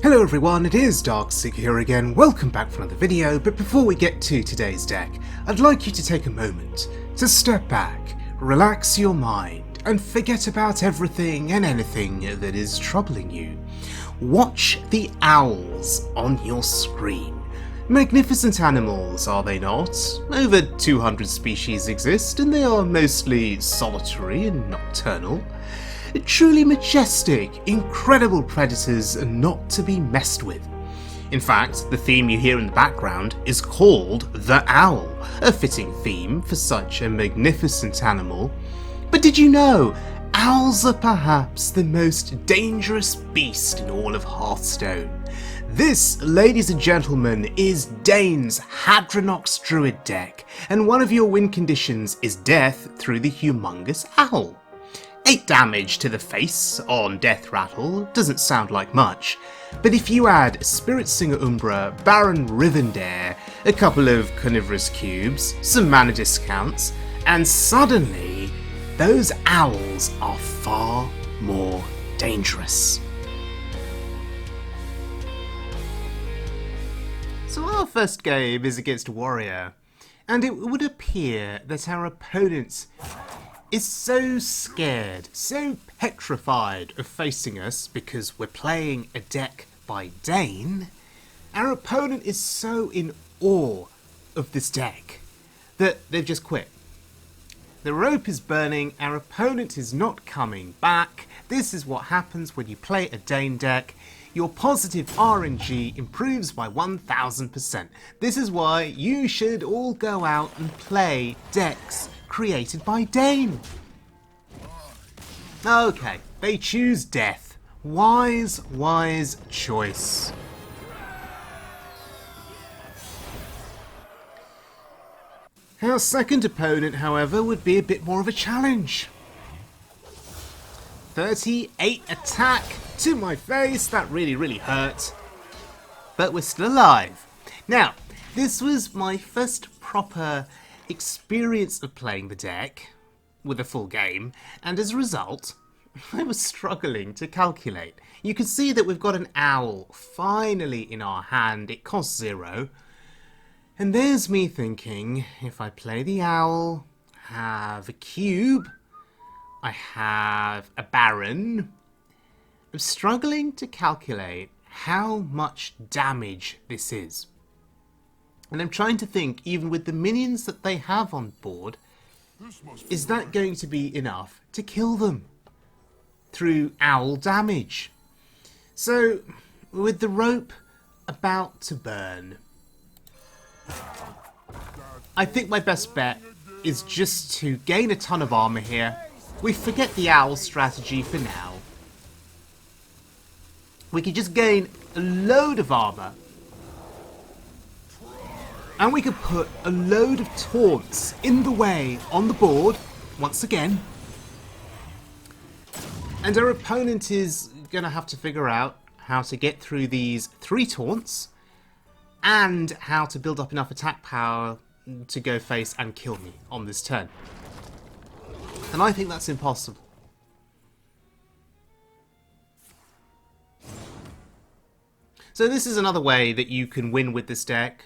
Hello everyone, it is Darkseeker here again, welcome back for another video, but before we get to today's deck, I'd like you to take a moment to step back, relax your mind, and forget about everything and anything that is troubling you. Watch the owls on your screen. Magnificent animals, are they not? Over 200 species exist, and they are mostly solitary and nocturnal. Truly majestic, incredible predators not to be messed with. In fact, the theme you hear in the background is called The Owl, a fitting theme for such a magnificent animal. But did you know, owls are perhaps the most dangerous beast in all of Hearthstone? This, ladies and gentlemen, is Dane's Hadronox Druid deck, and one of your win conditions is death through the humongous owl. 8 damage to the face on Deathrattle doesn't sound like much, but if you add Spirit Singer Umbra, Baron Rivendare, a couple of carnivorous cubes, some mana discounts, and suddenly those owls are far more dangerous. So our first game is against a warrior, and it would appear that our opponent is so scared, so petrified of facing us because we're playing a deck by Dane. Our opponent is so in awe of this deck that they've just quit. The rope is burning, our opponent is not coming back. This is what happens when you play a Dane deck. Your positive RNG improves by 1000%. This is why you should all go out and play decks created by Dane. Okay, they choose death. Wise choice. Our second opponent, however, would be a bit more of a challenge. 38 attack to my face, that really hurt. But we're still alive. Now, this was my first proper experience of playing the deck with a full game, and as a result, I was struggling to calculate. You can see that we've got an owl finally in our hand. It costs 0. And there's me thinking, if I play the owl, have a cube, I have a Baron. I'm struggling to calculate how much damage this is. And I'm trying to think, even with the minions that they have on board, is that going to be enough to kill them through owl damage? So, with the rope about to burn, I think my best bet is just to gain a ton of armour here. We forget the owl strategy for now. We can just gain a load of armour, and we could put a load of taunts in the way on the board, once again. And our opponent is going to have to figure out how to get through these 3 taunts, and how to build up enough attack power to go face and kill me on this turn. And I think that's impossible. So this is another way that you can win with this deck.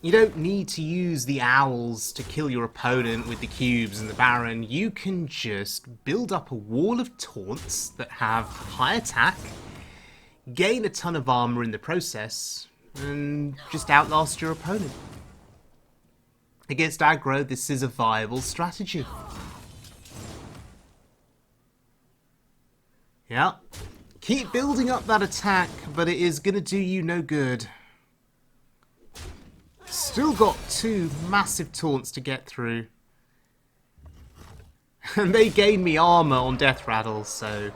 You don't need to use the owls to kill your opponent with the cubes and the Baron. You can just build up a wall of taunts that have high attack, gain a ton of armor in the process, and just outlast your opponent. Against aggro, this is a viable strategy. Yeah, keep building up that attack, but it is going to do you no good. Still got 2 massive taunts to get through. And they gain me armour on Deathrattles, so...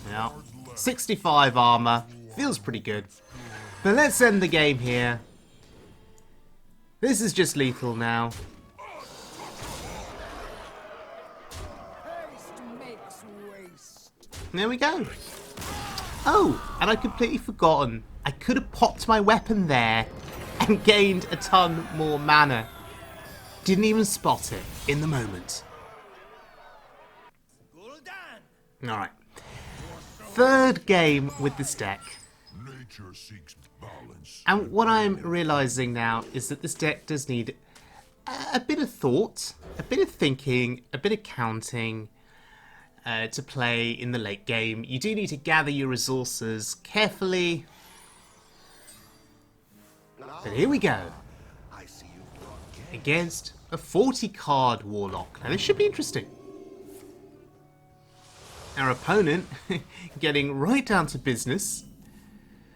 yeah, 65 armour. Feels pretty good. But let's end the game here. This is just lethal now. There we go. Oh, and I'd completely forgotten. I could have popped my weapon there and gained a ton more mana. Didn't even spot it in the moment. Alright. third game with this deck. Nature seeks balance. And what I'm realising now is that this deck does need a bit of thought, a bit of thinking, a bit of counting to play in the late game. You do need to gather your resources carefully. But here we go. Against a 40-card Warlock. Now this should be interesting. Our opponent getting right down to business.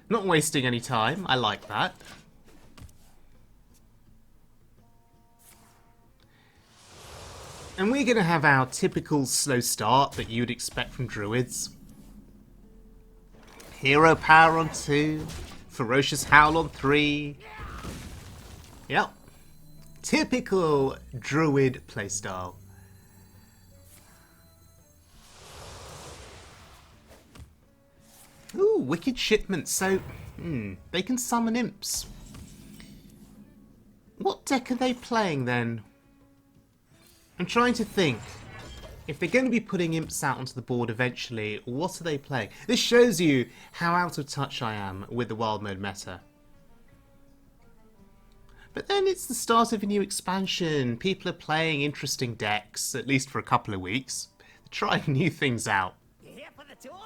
Not wasting any time. I like that. And we're going to have our typical slow start that you'd expect from Druids. Hero Power on 2. Ferocious Howl on 3. Yep. Typical Druid playstyle. Ooh, Wicked Shipment. So, they can summon imps. What deck are they playing then? I'm trying to think. If they're going to be putting imps out onto the board eventually, what are they playing? This shows you how out of touch I am with the wild mode meta. But then it's the start of a new expansion. People are playing interesting decks, at least for a couple of weeks. They're trying new things out. You here for the tour?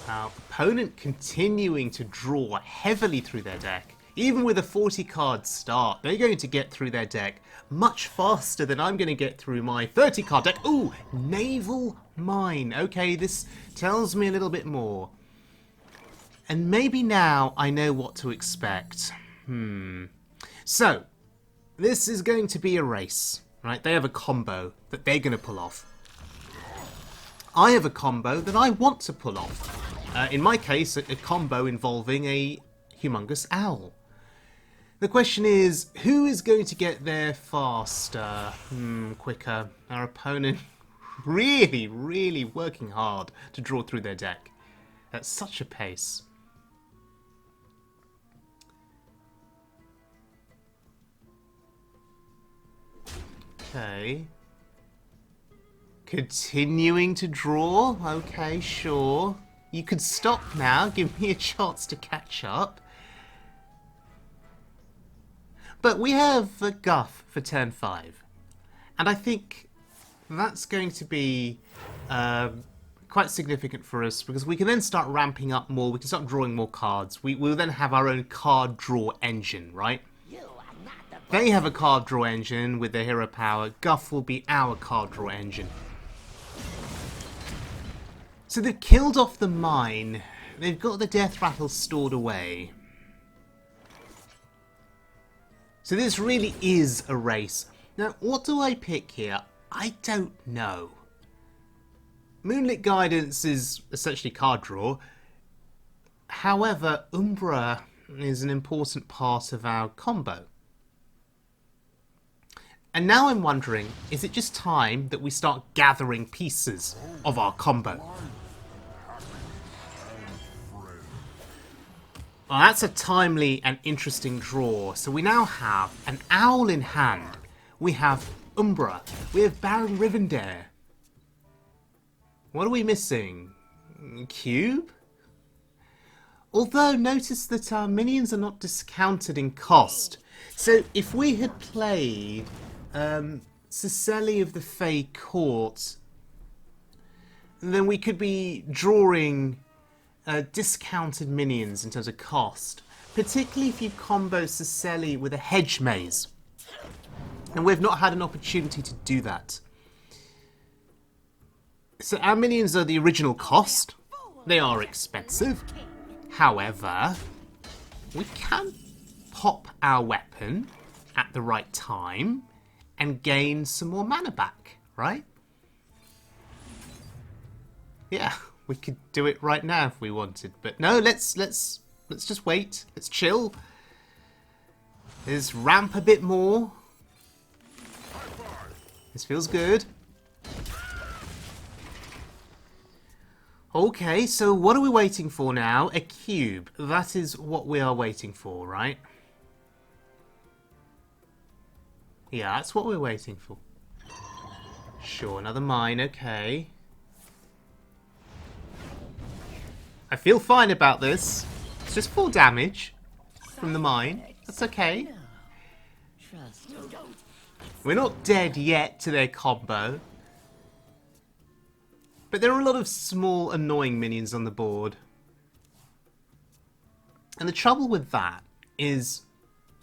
Our opponent continuing to draw heavily through their deck. Even with a 40-card start, they're going to get through their deck much faster than I'm going to get through my 30-card deck. Ooh, Naval Mine. Okay, this tells me a little bit more. And maybe now I know what to expect. So, this is going to be a race, right? They have a combo that they're going to pull off. I have a combo that I want to pull off. In my case, a combo involving a humongous owl. The question is, who is going to get there faster, quicker? Our opponent really, really working hard to draw through their deck at such a pace. Okay. Continuing to draw. Okay, sure. You could stop now. Give me a chance to catch up. But we have a Guff for turn 5. And I think that's going to be quite significant for us because we can then start ramping up more. We can start drawing more cards. We'll then have our own card draw engine, right? They have a card draw engine with their hero power. Guff will be our card draw engine. So they've killed off the mine. They've got the Deathrattles stored away. So this really is a race. Now, what do I pick here? I don't know. Moonlit Guidance is essentially card draw. However, Umbra is an important part of our combo. And now I'm wondering, is it just time that we start gathering pieces of our combo? Well, that's a timely and interesting draw. So we now have an owl in hand. We have Umbra. We have Baron Rivendare. What are we missing? Cube? Although, notice that our minions are not discounted in cost. So if we had played Cecily of the Fey Court, then we could be drawing discounted minions in terms of cost, particularly if you combo Cecily with a hedge maze. And we've not had an opportunity to do that. So our minions are the original cost. They are expensive. However, we can pop our weapon at the right time and gain some more mana back, right? Yeah, we could do it right now if we wanted, but no, let's just wait. Let's chill. Let's ramp a bit more. This feels good. Okay, so what are we waiting for now? A cube. That is what we are waiting for, right? Yeah, that's what we're waiting for. Sure, another mine, okay. I feel fine about this. It's just 4 damage from the mine. That's okay. We're not dead yet to their combo. But there are a lot of small, annoying minions on the board. And the trouble with that is,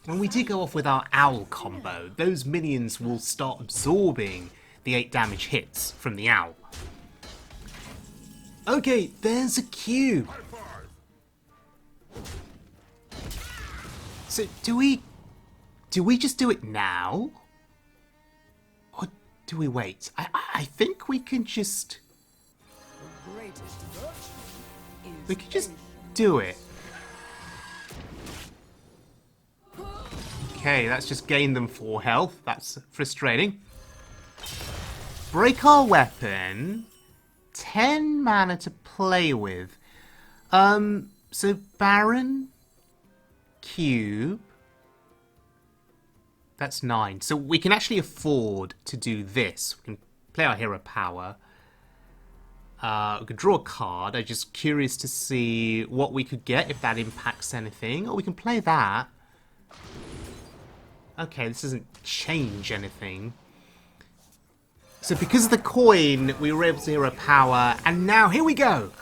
when we do go off with our owl combo, those minions will start absorbing the 8 damage hits from the owl. Okay, there's a cube. So do we just do it now? Or do we wait? I think we can just... We can just do it. Okay, that's just gained them 4 health. That's frustrating. Break our weapon. 10 mana to play with. So Baron, Cube. That's 9. So we can actually afford to do this. We can play our hero power. We could draw a card. I'm just curious to see what we could get if that impacts anything. Or we can play that. Okay, this doesn't change anything. So because of the coin, we were able to hero power. And now, here we go.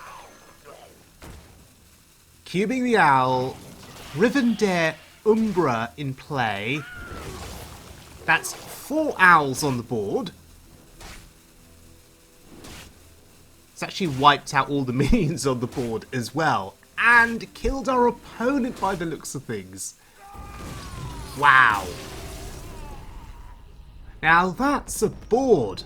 Cubing the owl. Rivendare Umbra in play. That's 4 owls on the board. It's actually wiped out all the minions on the board as well. And killed our opponent by the looks of things. Wow. Now that's a board.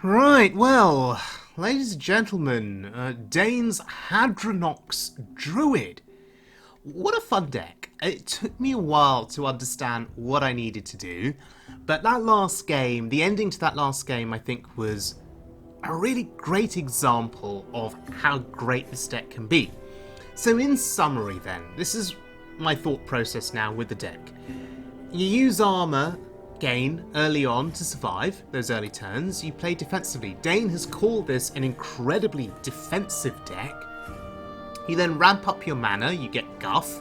Right, well, ladies and gentlemen, Dane's Hadronox Druid. What a fun deck. It took me a while to understand what I needed to do, but that last game, the ending to that last game, I think was a really great example of how great this deck can be. So in summary then, this is my thought process now with the deck. You use armour gain early on to survive those early turns. You play defensively. Dane has called this an incredibly defensive deck. You then ramp up your mana, you get Guff.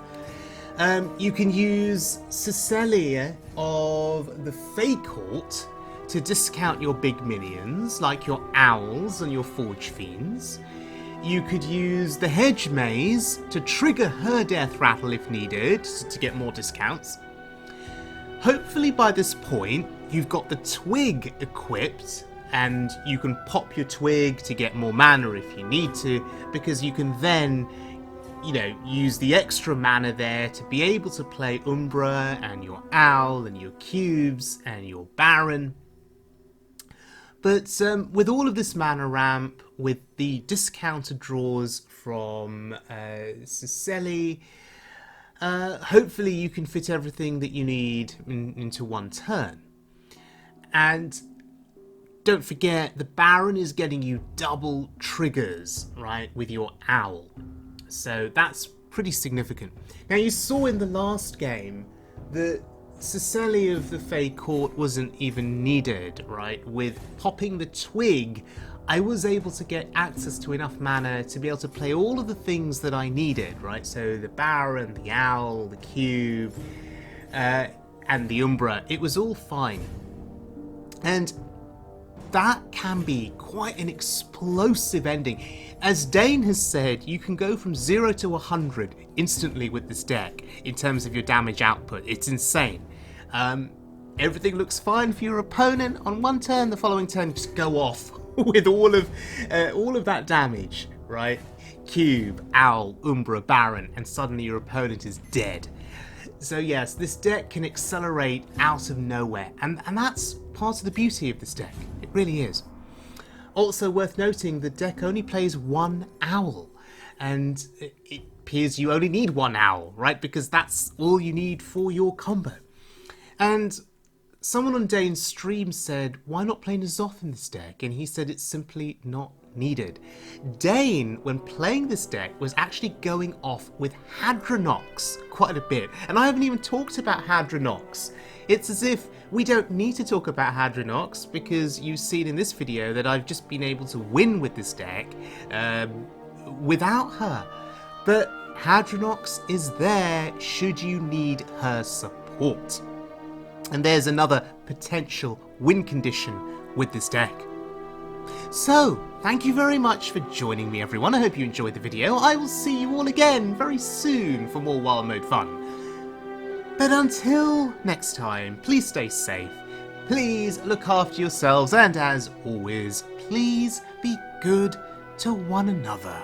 You can use Cecilia of the Fey Court to discount your big minions, like your Owls and your Forge Fiends. You could use the Hedge Maze to trigger her Deathrattle if needed, to get more discounts. Hopefully by this point, you've got the Twig equipped, and you can pop your Twig to get more mana if you need to, because you can then, you know, use the extra mana there to be able to play Umbra and your Owl and your Cubes and your Baron. But with all of this mana ramp, with the discounted draws from Cecily, hopefully you can fit everything that you need into one turn. And don't forget, the Baron is getting you double triggers, right, with your Owl. So that's pretty significant. Now you saw in the last game that Cecily of the Fey Court wasn't even needed, right? With popping the Twig, I was able to get access to enough mana to be able to play all of the things that I needed, right? So the Baron, the Owl, the Cube, and the Umbra. It was all fine. And that can be quite an explosive ending. As Dane has said, you can go from 0 to 100 instantly with this deck in terms of your damage output. It's insane. Everything looks fine for your opponent. On one turn, the following turn, just go off with all of that damage, right? Cube, Owl, Umbra, Baron, and suddenly your opponent is dead. So yes, this deck can accelerate out of nowhere, and that's part of the beauty of this deck. It really is. Also worth noting, the deck only plays 1 Owl, and it appears you only need 1 Owl, right? Because that's all you need for your combo. And Someone on Dane's stream said, why not play N'Zoth in this deck? And he said it's simply not needed. Dane, when playing this deck, was actually going off with Hadronox quite a bit. And I haven't even talked about Hadronox. It's as if we don't need to talk about Hadronox because you've seen in this video that I've just been able to win with this deck without her. But Hadronox is there should you need her support. And there's another potential win condition with this deck. So, thank you very much for joining me, everyone. I hope you enjoyed the video. I will see you all again very soon for more Wild Mode fun. But until next time, please stay safe, please look after yourselves, and as always, please be good to one another.